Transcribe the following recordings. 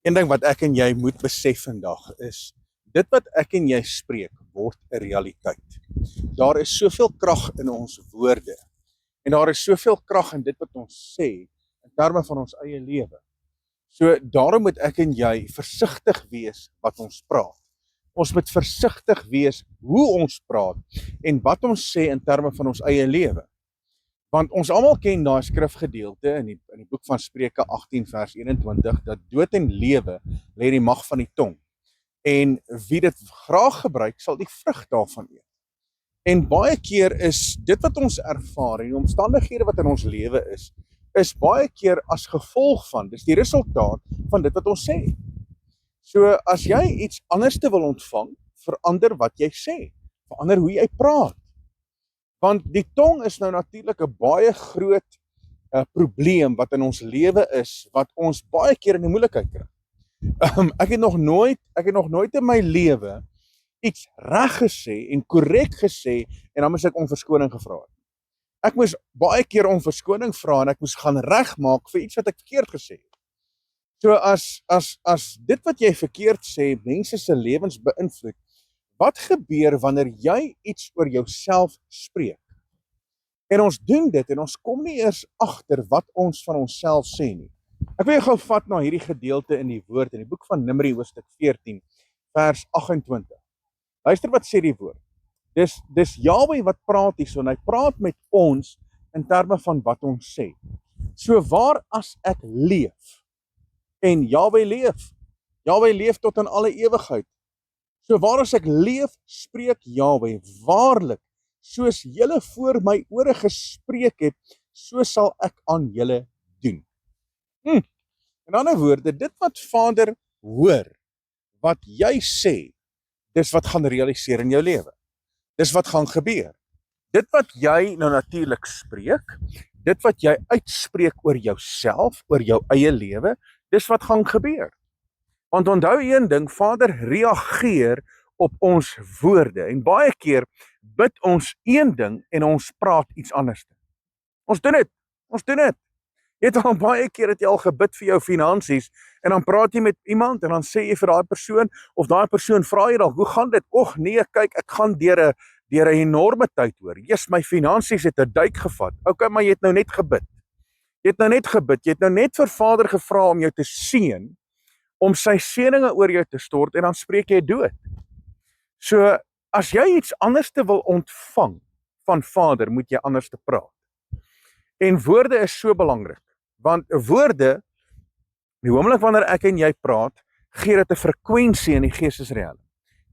Een ding wat ek en jy moet besef vandag is, dit wat ek en jy spreek, word 'n realiteit. Daar is soveel krag in ons woorde, en daar is soveel krag in dit wat ons sê, in terme van ons eie lewe. So daarom moet ek en jy versigtig wees wat ons praat. Ons moet versigtig wees hoe ons praat, en wat ons sê in terme van ons eie lewe. Want ons almal ken daai skrifgedeelte in die boek van Spreuke 18 vers 21, dat dood en lewe lê in die mag van die tong. En wie dit graag gebruik, sal die vrug daarvan eet. En baie keer is dit wat ons ervaar, en die omstandighede wat in ons lewe is baie keer as gevolg van, dis die resultaat van dit wat ons sê. So as jy iets anders te wil ontvang, verander wat jy sê, verander hoe jy praat. Want die tong is nou natuurlik 'n baie groot probleem wat in ons lewe is, wat ons baie keer in die moeilikheid kry. Ek het nog nooit in my lewe iets reg gesê en korrek gesê en dan moes ek om verskoning gevra het. Ek moes baie keer om verskoning vra en ek moes gaan regmaak vir iets wat ek verkeerd gesê het. So as dit wat jy verkeerd sê mense se lewens beïnvloed, wat gebeur wanneer jy iets oor jouself spreek? En ons doen dit en ons kom nie eers agter wat ons van onsself sê nie. Ek wil jou gou vat na hierdie gedeelte in die woord, in die boek van Numeri hoofstuk 14, vers 28. Luister wat sê die woord. Dis Jahwe wat praat hierso, en hy praat met ons in terme van wat ons sê. So waar as ek leef, en Jahwe leef tot in alle ewigheid. So waar as ek leef, spreek Jahwe, waarlik, soos julle voor my ore gespreek het, so sal ek aan julle doen. In ander woorde, dit wat Vader hoor, wat jy sê, dis wat gaan realiseer in jou lewe. Dis wat gaan gebeur. Dit wat jy nou natuurlik spreek, dit wat jy uitspreek oor jouself, oor jou eie lewe, dis wat gaan gebeur. Want onthou een ding, Vader reageer op ons woorde, en baie keer bid ons een ding en ons praat iets anders. Ons doen dit. Jy het al baie keer het jy al gebid vir jou finansies, en dan praat jy met iemand, en dan sê jy vir daai persoon, of daai persoon vra jy dalk, hoe gaan dit? Och nee, kyk, ek gaan deur 'n enorme tyd hoor. Jesus, my finansies het 'n duik gevat. Okay, maar jy het nou net gebid. Jy het nou net vir Vader gevra om jou te seën, om sy seëninge oor jou te stort, en dan spreek jy dood. So, as jy iets anders te wil ontvang van Vader, moet jy anders te praat. En woorde is so belangrik, want woorde, die oomblik wanneer ek en jy praat, gee dit 'n frekwensie in die geestesriem.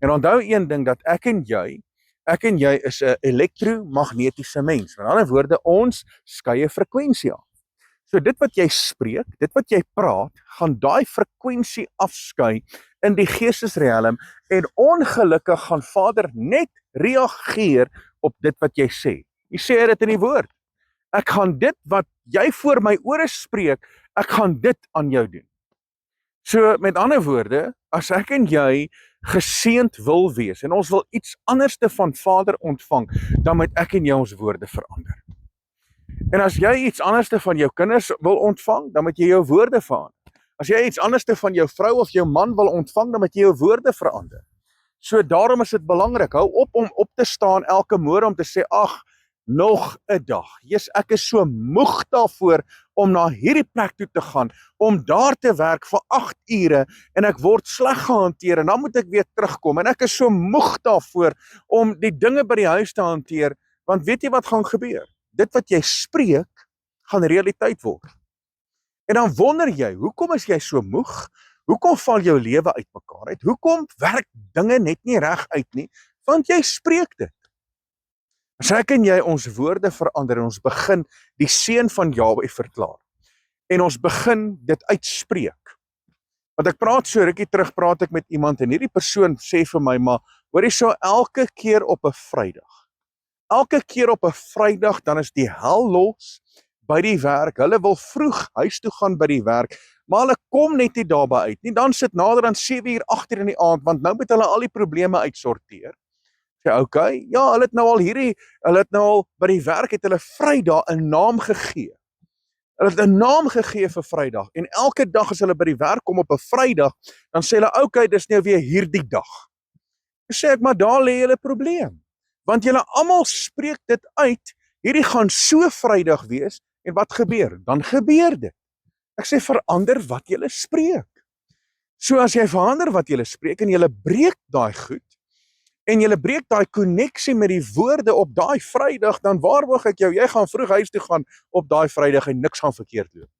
En onthou een ding, dat ek en jy is 'n elektromagnetiese mens. Met ander woorde, ons skei 'n frekwensie af. So dit wat jy spreek, dit wat jy praat, gaan daai frekwensie afskei in die geestesriem, en ongelukkig gaan Vader net reageer op dit wat jy sê. Jy sê dit in die woord. Ek gaan dit wat jy voor my ore spreek, ek gaan dit aan jou doen. So met ander woorde, as ek en jy geseënd wil wees, en ons wil iets anderste van Vader ontvang, dan moet ek en jy ons woorde verander. En as jy iets anderste van jou kinders wil ontvang, dan moet jy jou woorde verander. As jy iets anderste van jou vrou of jou man wil ontvang, dan moet jy jou woorde verander. So daarom is dit belangrik, hou op om op te staan elke môre om te sê, ag, nog 'n dag. Jesus, ek is so moeg daarvoor om na hierdie plek toe te gaan, om daar te werk vir 8 ure, en ek word sleg gehanteer, en dan moet ek weer terugkom, en ek is so moeg daarvoor om die dinge by die huis te hanteer, want weet jy wat gaan gebeur? Dit wat jy spreek, gaan realiteit word. En dan wonder jy, hoekom is jy so moeg? Hoekom val jou lewe uitmekaar uit? Hoekom werk dinge net nie reg uit nie? Want jy spreek dit. As ek en jy ons woorde verander, en ons begin die seën van Jahwe verklaar, en ons begin dit uitspreek. Want ek praat so rukkie terug, praat ek met iemand, en hierdie persoon sê vir my, maar hoorie, so elke keer op 'n Vrydag, dan is die hel los by die werk. Hulle wil vroeg huis toe gaan by die werk, maar hulle kom net nie daarby uit nie. Dan sit nader aan 7 uur, 8 uur in die aand, want nou moet hulle al die probleme uitsorteer. Okay, ja, hulle het nou al by die werk het hulle Vrydag 'n naam gegee. Hulle het 'n naam gegee vir Vrydag en elke dag as hulle by die werk kom op 'n Vrydag, dan sê hulle, okay, dis nou weer hierdie dag. Sê ek, maar daar lê julle probleem. Want julle almal spreek dit uit, hierdie gaan so Vrydag wees, en wat gebeur? Dan gebeur dit. Ek sê, verander wat julle spreek. So as jy verander wat julle spreek, en julle breek daai goed, en julle breek daai koneksie met die woorde op daai Vrydag, dan waarborg ek jou, jy gaan vroeg huis toe gaan op daai Vrydag en niks gaan verkeerd loop.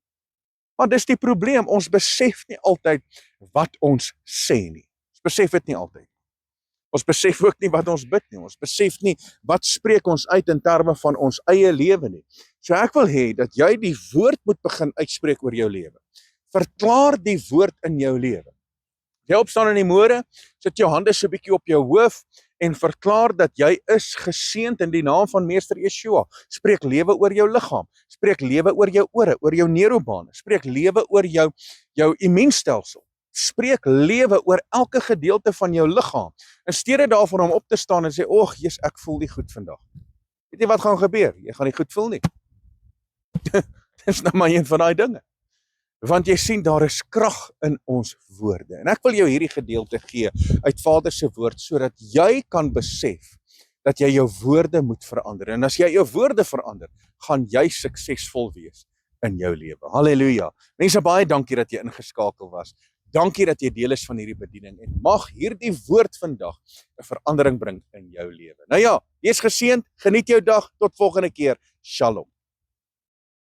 Maar dis die probleem, ons besef nie altyd wat ons sê nie. Ons besef dit nie altyd. Ons besef ook nie wat ons bid nie. Ons besef nie wat spreek ons uit in terme van ons eie lewe nie. So ek wil hê dat jy die woord moet begin uitspreek oor jou lewe. Verklaar die woord in jou lewe. Jy opstaan in die môre, sit jou hande so 'n bietjie op jou hoof en verklaar dat jy is geseënd in die naam van Meester Yeshua. Spreek lewe oor jou liggaam, spreek lewe oor jou ore, oor jou neurobane, spreek lewe oor jou immuunstelsel. Spreek lewe oor elke gedeelte van jou liggaam. In steede daarvan om op te staan en sê, "Ag, Jesus, ek voel nie goed vandag." Weet jy wat gaan gebeur? Jy gaan nie goed voel nie. Dis nou maar een van daai dinge. Want jy sien, daar is krag in ons woorde. En ek wil jou hierdie gedeelte gee uit Vader se woord, sodat jy kan besef dat jy jou woorde moet verander. En as jy jou woorde verander, gaan jy suksesvol wees in jou lewe. Halleluja. Mense, baie dankie dat jy ingeskakel was. Dankie dat jy deel is van hierdie bediening en mag hierdie woord vandag 'n verandering bring in jou lewe. Nou ja, wees geseënd, geniet jou dag, tot volgende keer. Shalom.